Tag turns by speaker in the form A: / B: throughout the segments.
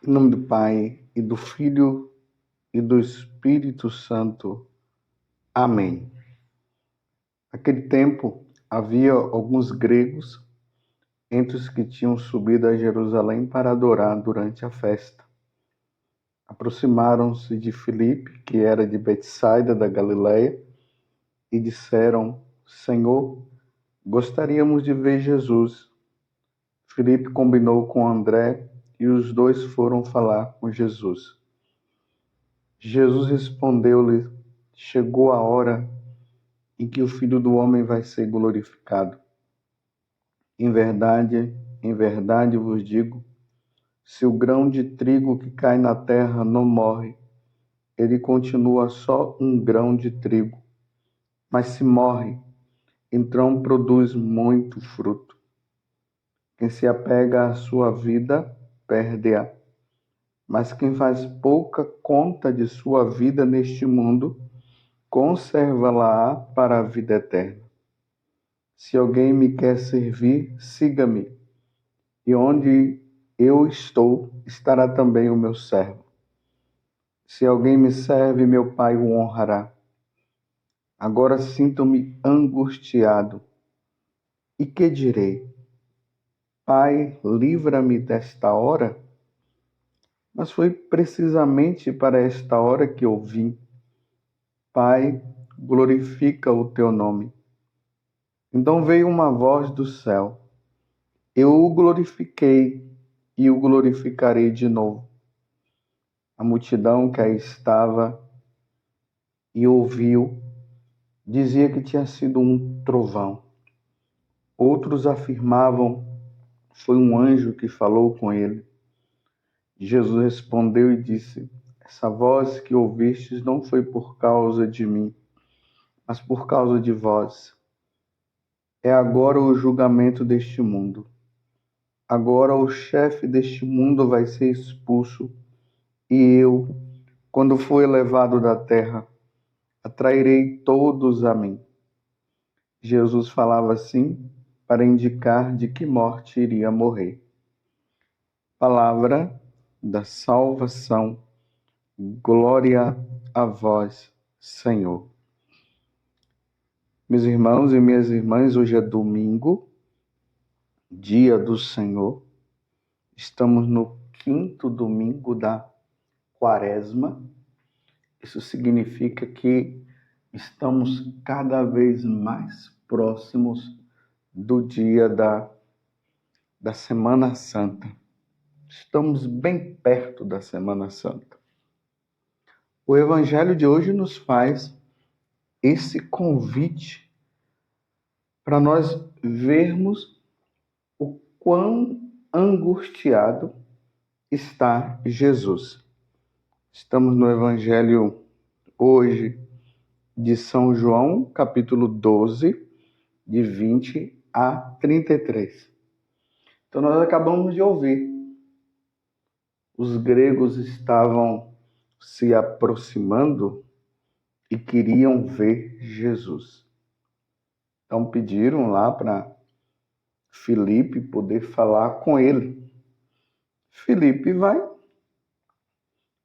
A: Em nome do Pai, e do Filho, e do Espírito Santo. Amém. Naquele tempo, havia alguns gregos entre os que tinham subido a Jerusalém para adorar durante a festa. Aproximaram-se de Filipe, que era de Betsaida da Galileia, e disseram: Senhor, gostaríamos de ver Jesus. Filipe combinou com André e os dois foram falar com Jesus. Jesus respondeu-lhe: Chegou a hora em que o Filho do Homem vai ser glorificado. Em verdade vos digo, se o grão de trigo que cai na terra não morre, ele continua só um grão de trigo. Mas se morre, então produz muito fruto. Quem se apega à sua vida, perde-a. Mas quem faz pouca conta de sua vida neste mundo, conserva-la para a vida eterna. Se alguém me quer servir, siga-me, e onde eu estou, estará também o meu servo. Se alguém me serve, meu Pai o honrará. Agora sinto-me angustiado. E que direi? Pai, livra-me desta hora? Mas foi precisamente para esta hora que eu vim. Pai, glorifica o teu nome. Então veio uma voz do céu. Eu o glorifiquei e o glorificarei de novo. A multidão que aí estava e ouviu dizia que tinha sido um trovão. Outros afirmavam: foi um anjo que falou com ele. Jesus respondeu e disse: essa voz que ouvistes não foi por causa de mim, mas por causa de vós. É agora o julgamento deste mundo. Agora o chefe deste mundo vai ser expulso, e eu, quando for elevado da terra, atrairei todos a mim. Jesus falava assim para indicar de que morte iria morrer. Palavra da salvação. Glória a vós, Senhor. Meus irmãos e minhas irmãs, hoje é domingo, dia do Senhor. Estamos no 5º domingo da Quaresma. Isso significa que estamos cada vez mais próximos do dia da Semana Santa. Estamos bem perto da Semana Santa. O Evangelho de hoje nos faz esse convite para nós vermos o quão angustiado está Jesus. Estamos no Evangelho hoje de São João, capítulo 12, de 20 a 33. Então nós acabamos de ouvir. Os gregos estavam se aproximando e queriam ver Jesus. Então pediram lá para Filipe poder falar com ele. Filipe vai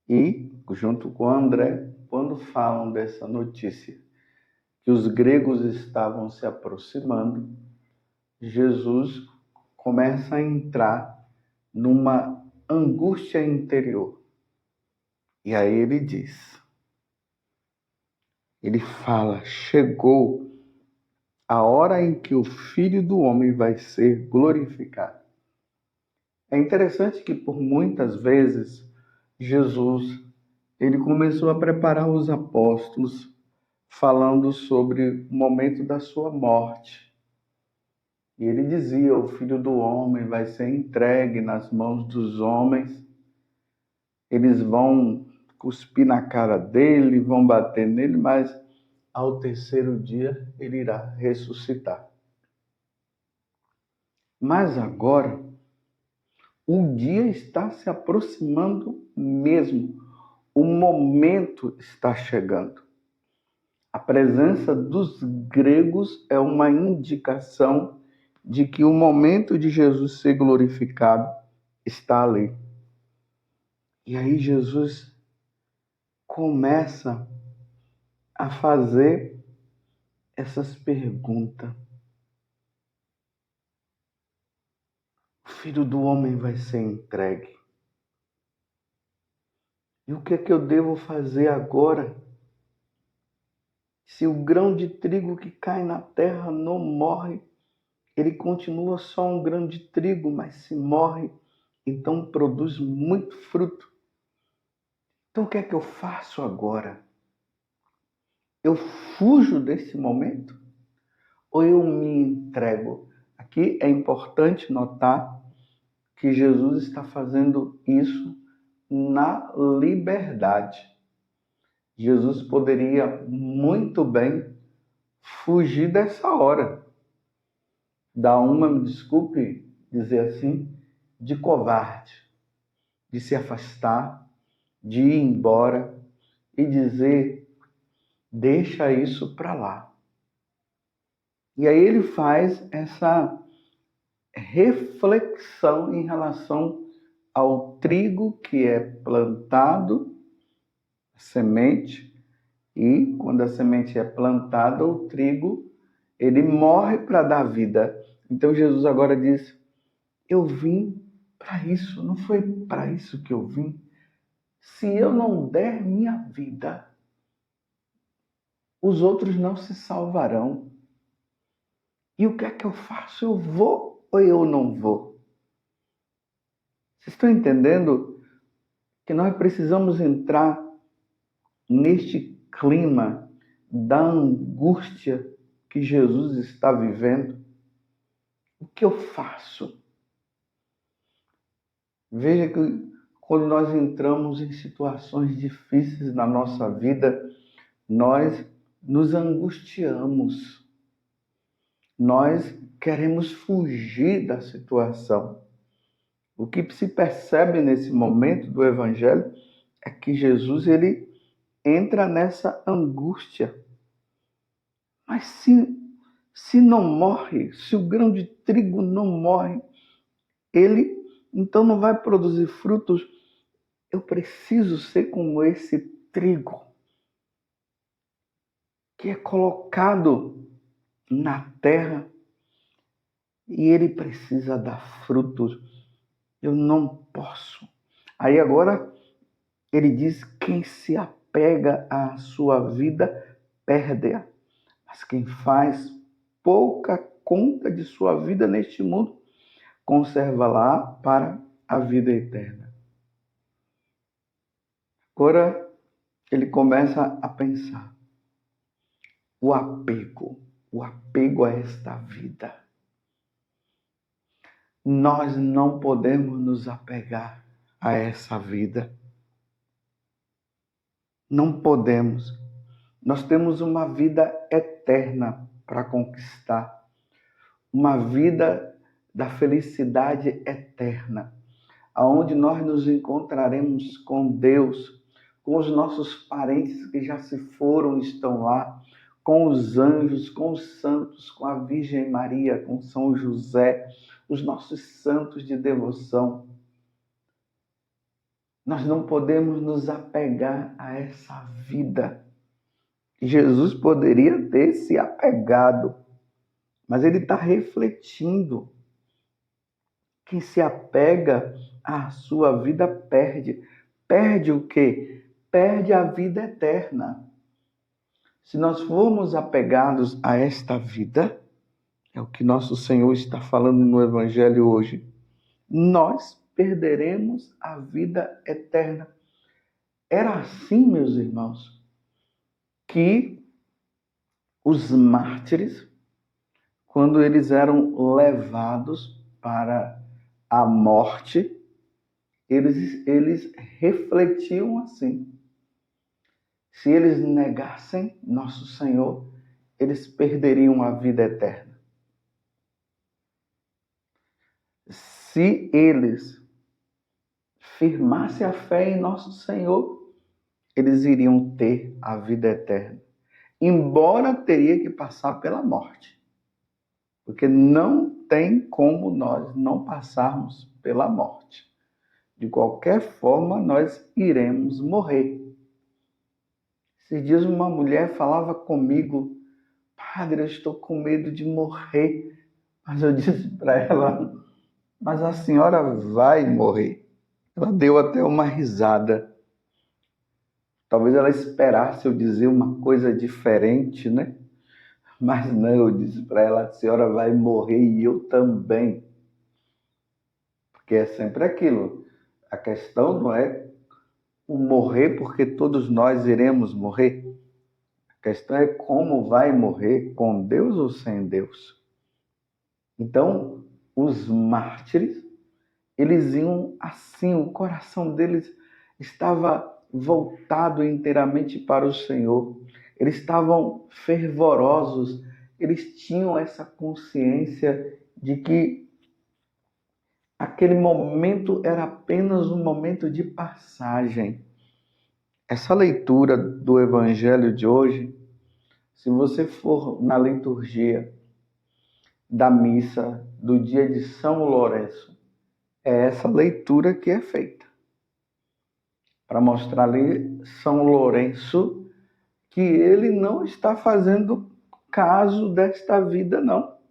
A: e, junto com André, quando falam dessa notícia, que os gregos estavam se aproximando, Jesus começa a entrar numa angústia interior. E aí ele fala: chegou a hora em que o Filho do Homem vai ser glorificado. É interessante que por muitas vezes Jesus ele começou a preparar os apóstolos falando sobre o momento da sua morte. E ele dizia: o Filho do Homem vai ser entregue nas mãos dos homens, eles vão cuspir na cara dele, vão bater nele, mas ao terceiro dia ele irá ressuscitar. Mas agora, o dia está se aproximando mesmo, o momento está chegando. A presença dos gregos é uma indicação de que o momento de Jesus ser glorificado está ali. E aí Jesus começa a fazer essas perguntas. O Filho do Homem vai ser entregue. E o que é que eu devo fazer agora? Se o grão de trigo que cai na terra não morre, ele continua só um grão de trigo, mas se morre, então produz muito fruto. Então o que é que eu faço agora? Eu fujo desse momento ou eu me entrego? Aqui é importante notar que Jesus está fazendo isso na liberdade. Jesus poderia muito bem fugir dessa hora, dar uma, me desculpe dizer assim, de covarde, de se afastar, de ir embora e dizer, deixa isso para lá. E aí ele faz essa reflexão em relação ao trigo que é plantado, a semente, e quando a semente é plantada, o trigo, ele morre para dar vida. Então Jesus agora diz, eu vim para isso, não foi para isso que eu vim. Se eu não der minha vida, os outros não se salvarão. E o que é que eu faço? Eu vou ou eu não vou? Vocês estão entendendo que nós precisamos entrar neste clima da angústia que Jesus está vivendo? O que eu faço? Veja que quando nós entramos em situações difíceis na nossa vida, nós nos angustiamos. Nós queremos fugir da situação. O que se percebe nesse momento do Evangelho é que Jesus ele entra nessa angústia. Mas se não morre, se o grão de trigo não morre, ele então não vai produzir frutos. Eu preciso ser como esse trigo que é colocado na terra e ele precisa dar frutos. Eu não posso. Aí agora ele diz, quem se apega à sua vida, perde-a. Mas quem faz pouca conta de sua vida neste mundo, conserva-la para a vida eterna. Agora ele começa a pensar. O apego a esta vida. Nós não podemos nos apegar a essa vida. Não podemos. Nós temos uma vida eterna para conquistar. Uma vida da felicidade eterna, aonde nós nos encontraremos com Deus, com os nossos parentes que já se foram e estão lá, com os anjos, com os santos, com a Virgem Maria, com São José, os nossos santos de devoção. Nós não podemos nos apegar a essa vida. Jesus poderia ter se apegado, mas ele está refletindo. Quem se apega à sua vida perde. Perde o quê? Perde a vida eterna. Se nós formos apegados a esta vida, é o que nosso Senhor está falando no Evangelho hoje, nós perderemos a vida eterna. Era assim, meus irmãos, que os mártires, quando eles eram levados para a morte, eles refletiam assim. Se eles negassem nosso Senhor, eles perderiam a vida eterna. Se eles firmassem a fé em nosso Senhor, eles iriam ter a vida eterna. Embora teria que passar pela morte. Porque não tem como nós não passarmos pela morte. De qualquer forma, nós iremos morrer. Esses dias uma mulher falava comigo: Padre, eu estou com medo de morrer. Mas eu disse para ela: mas a senhora vai morrer. Ela deu até uma risada. Talvez ela esperasse eu dizer uma coisa diferente, né? Mas não, eu disse para ela: a senhora vai morrer e eu também. Porque é sempre aquilo. A questão não é o morrer, porque todos nós iremos morrer. A questão é como vai morrer, com Deus ou sem Deus. Então, os mártires, eles iam assim, o coração deles estava voltado inteiramente para o Senhor. Eles estavam fervorosos, eles tinham essa consciência de que aquele momento era apenas um momento de passagem. Essa leitura do Evangelho de hoje, se você for na liturgia da missa do dia de São Lourenço, é essa leitura que é feita para mostrar ali São Lourenço que ele não está fazendo caso desta vida, não.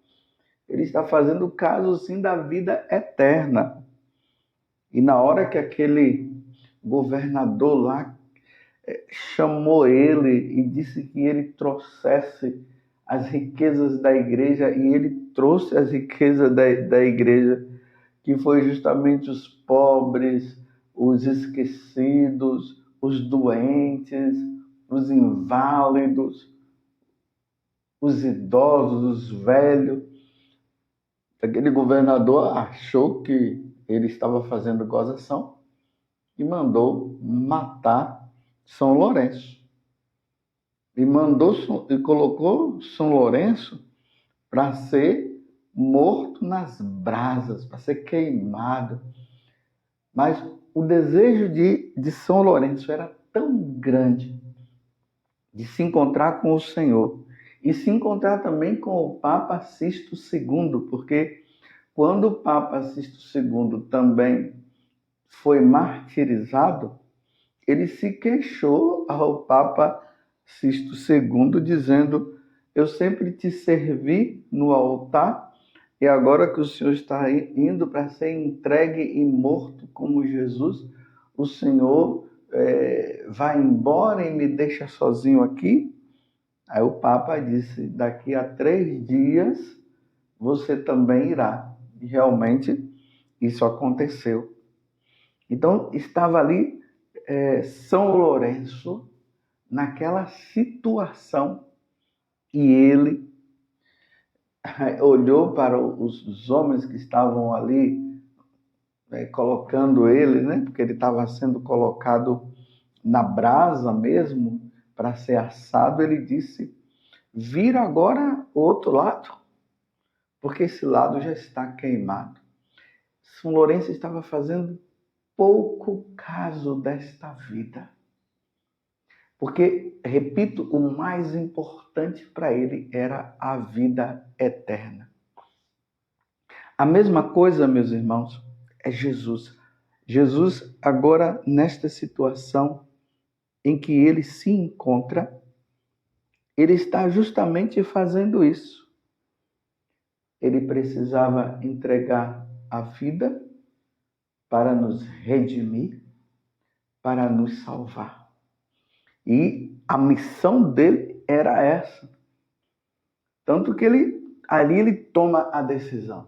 A: Ele está fazendo caso, sim, da vida eterna. E na hora que aquele governador lá chamou ele e disse que ele trouxesse as riquezas da igreja, e ele trouxe as riquezas da igreja, que foi justamente os pobres, os esquecidos, os doentes, os inválidos, os idosos, os velhos. Aquele governador achou que ele estava fazendo gozação e mandou matar São Lourenço. E colocou São Lourenço para ser morto nas brasas, para ser queimado. Mas o desejo de São Lourenço era tão grande de se encontrar com o Senhor e se encontrar também com o Papa Sisto II, porque quando o Papa Sisto II também foi martirizado, ele se queixou ao Papa Sisto II, dizendo: eu sempre te servi no altar, e agora que o Senhor está indo para ser entregue e morto como Jesus, o Senhor vai embora e me deixa sozinho aqui? Aí o Papa disse: daqui a 3 dias você também irá. E realmente isso aconteceu. Então estava ali São Lourenço naquela situação, e ele olhou para os homens que estavam ali colocando ele, né? Porque ele estava sendo colocado na brasa mesmo para ser assado. Ele disse: vira agora o outro lado, porque esse lado já está queimado. São Lourenço estava fazendo pouco caso desta vida. Porque, repito, o mais importante para ele era a vida eterna. A mesma coisa, meus irmãos, é Jesus. Jesus, agora, nesta situação em que ele se encontra, ele está justamente fazendo isso. Ele precisava entregar a vida para nos redimir, para nos salvar. E a missão dele era essa. Tanto que ali ele toma a decisão.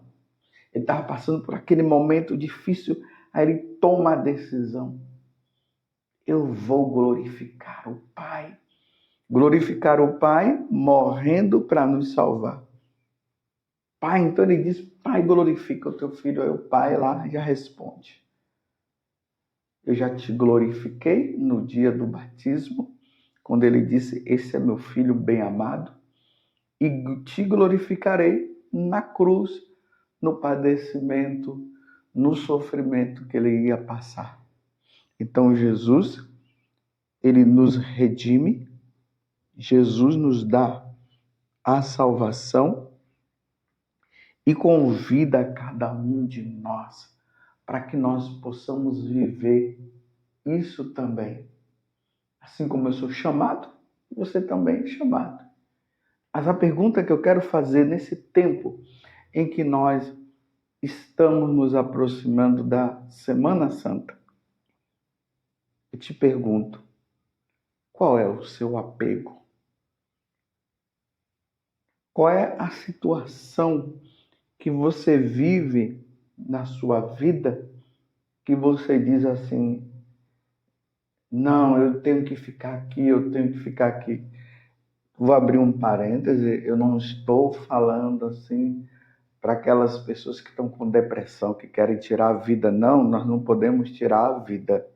A: Ele estava passando por aquele momento difícil, aí ele toma a decisão: eu vou glorificar o Pai. Glorificar o Pai morrendo para nos salvar. Pai, então ele diz: Pai, glorifica o teu filho. Aí o Pai lá já responde: eu já te glorifiquei no dia do batismo, quando ele disse: esse é meu filho bem amado, e te glorificarei na cruz, no padecimento, no sofrimento que ele ia passar. Então Jesus, ele nos redime, Jesus nos dá a salvação e convida cada um de nós para que nós possamos viver isso também. Assim como eu sou chamado, você também é chamado. Mas a pergunta que eu quero fazer nesse tempo em que nós estamos nos aproximando da Semana Santa, eu te pergunto, qual é o seu apego? Qual é a situação que você vive na sua vida que você diz assim, não, eu tenho que ficar aqui, eu tenho que ficar aqui. Vou abrir um parêntese, eu não estou falando assim para aquelas pessoas que estão com depressão, que querem tirar a vida. Não, nós não podemos tirar a vida.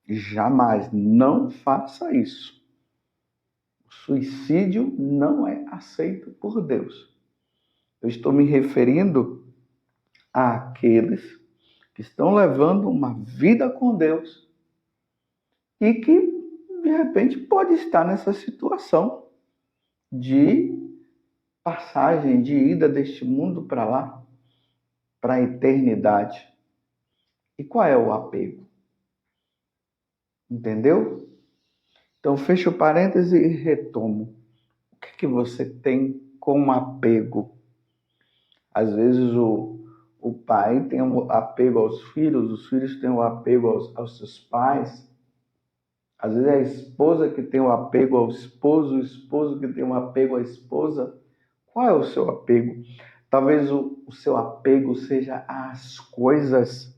A: Jamais, não faça isso. O suicídio não é aceito por Deus. Eu estou me referindo àqueles que estão levando uma vida com Deus e que, de repente, pode estar nessa situação de passagem, de ida deste mundo para lá, para a eternidade. E qual é o apego? Entendeu? Então, fecho o parêntese e retomo. O que é que você tem com apego? Às vezes o pai tem um apego aos filhos, os filhos têm um apego aos seus pais. Às vezes é a esposa que tem um apego ao esposo, o esposo que tem um apego à esposa. Qual é o seu apego? Talvez o seu apego seja às coisas.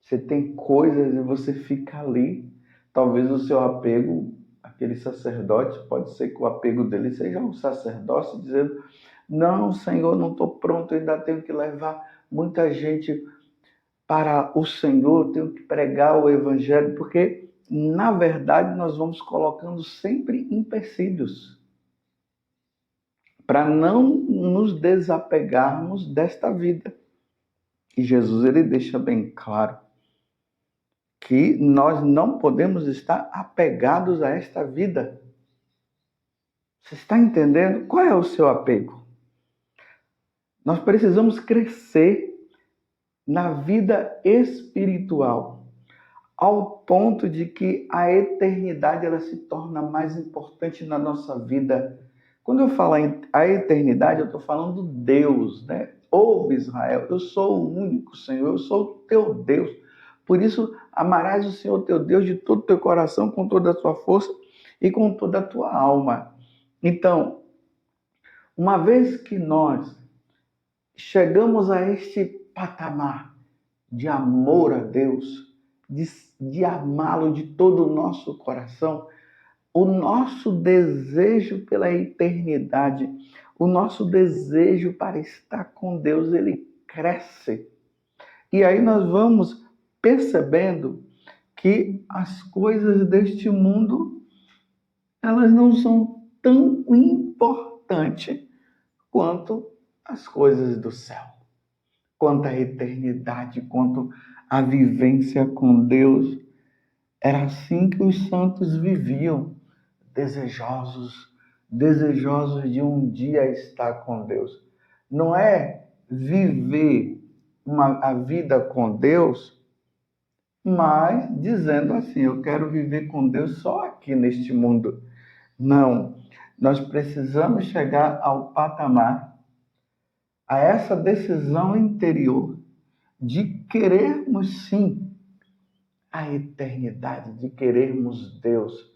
A: Você tem coisas e você fica ali. Talvez o seu apego, aquele sacerdote, pode ser que o apego dele seja um sacerdócio, dizendo, não, Senhor, não estou pronto, ainda tenho que levar muita gente para o Senhor, tenho que pregar o Evangelho, porque, na verdade, nós vamos colocando sempre empecilhos para não nos desapegarmos desta vida. E Jesus, ele deixa bem claro que nós não podemos estar apegados a esta vida. Você está entendendo? Qual é o seu apego? Nós precisamos crescer na vida espiritual, ao ponto de que a eternidade ela se torna mais importante na nossa vida. Quando eu falo em a eternidade, eu estou falando Deus, né? Ouve, Israel, eu sou o único Senhor, eu sou o teu Deus. Por isso, amarás o Senhor teu Deus de todo o teu coração, com toda a tua força e com toda a tua alma. Então, uma vez que nós chegamos a este patamar de amor a Deus, de amá-lo de todo o nosso coração, o nosso desejo pela eternidade, o nosso desejo para estar com Deus, ele cresce. E aí nós vamos percebendo que as coisas deste mundo, elas não são tão importantes quanto as coisas do céu, quanto a eternidade, quanto a vivência com Deus. Era assim que os santos viviam, desejosos de um dia estar com Deus. Não é viver a vida com Deus, mas dizendo assim, eu quero viver com Deus só aqui neste mundo. Não, nós precisamos chegar ao patamar, a essa decisão interior de querermos sim a eternidade, de querermos Deus.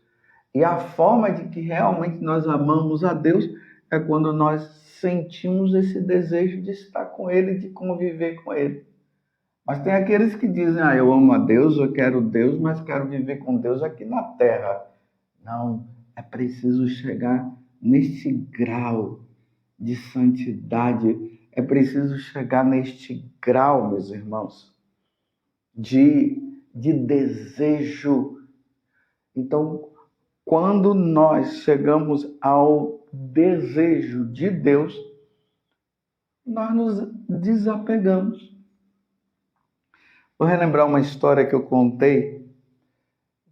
A: E a forma de que realmente nós amamos a Deus é quando nós sentimos esse desejo de estar com Ele, de conviver com Ele. Mas tem aqueles que dizem, eu amo a Deus, eu quero Deus, mas quero viver com Deus aqui na terra. Não, é preciso chegar neste grau de santidade, é preciso chegar neste grau, meus irmãos, de desejo. Então, quando nós chegamos ao desejo de Deus, nós nos desapegamos. Vou relembrar uma história que eu contei,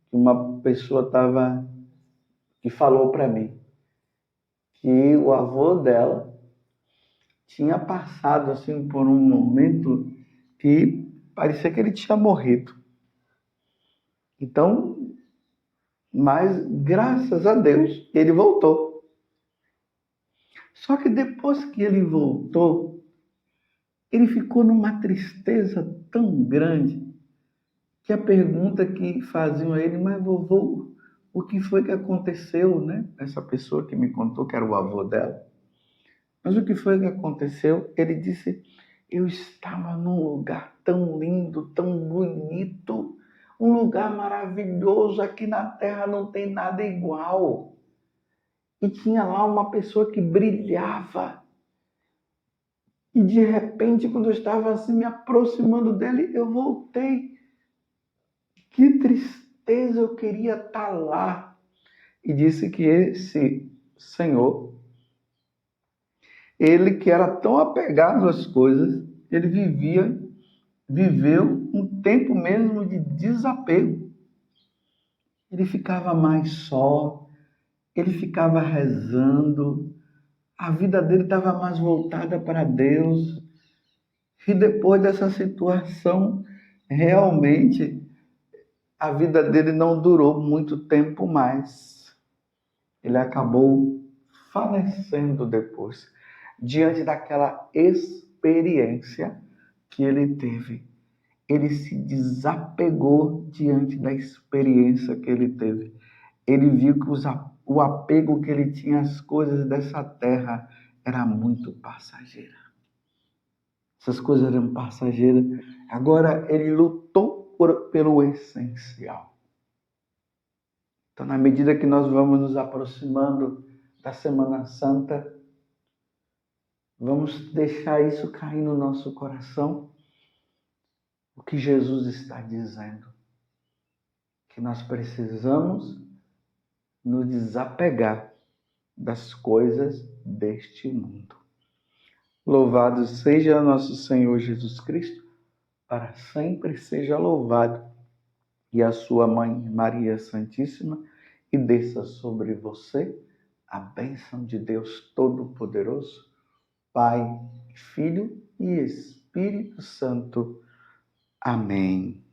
A: que uma pessoa que falou para mim que o avô dela tinha passado assim por um momento que parecia que ele tinha morrido. Então, mas graças a Deus, ele voltou. Só que depois que ele voltou, ele ficou numa tristeza tão grande que a pergunta que faziam a ele, mas vovô, o que foi que aconteceu, né? Essa pessoa que me contou que era o avô dela. Mas o que foi que aconteceu? Ele disse, eu estava num lugar tão lindo, tão bonito, um lugar maravilhoso, aqui na terra não tem nada igual. E tinha lá uma pessoa que brilhava. E de repente, quando eu estava assim me aproximando dele, eu voltei. Que tristeza, eu queria estar lá. E disse que esse senhor, ele que era tão apegado às coisas, ele viveu um tempo mesmo de desapego. Ele ficava mais só, ele ficava rezando, a vida dele estava mais voltada para Deus. E depois dessa situação, realmente a vida dele não durou muito tempo mais. Ele acabou falecendo depois, diante daquela experiência que ele teve. Ele se desapegou diante da experiência que ele teve. Ele viu que o apego que ele tinha às coisas dessa terra era muito passageira. Essas coisas eram passageiras. Agora ele lutou pelo essencial. Então, na medida que nós vamos nos aproximando da Semana Santa, vamos deixar isso cair no nosso coração. O que Jesus está dizendo? Que nós precisamos nos desapegar das coisas deste mundo. Louvado seja nosso Senhor Jesus Cristo, para sempre seja louvado. E a sua mãe, Maria Santíssima, e desça sobre você a bênção de Deus Todo-Poderoso, Pai, Filho e Espírito Santo. Amém.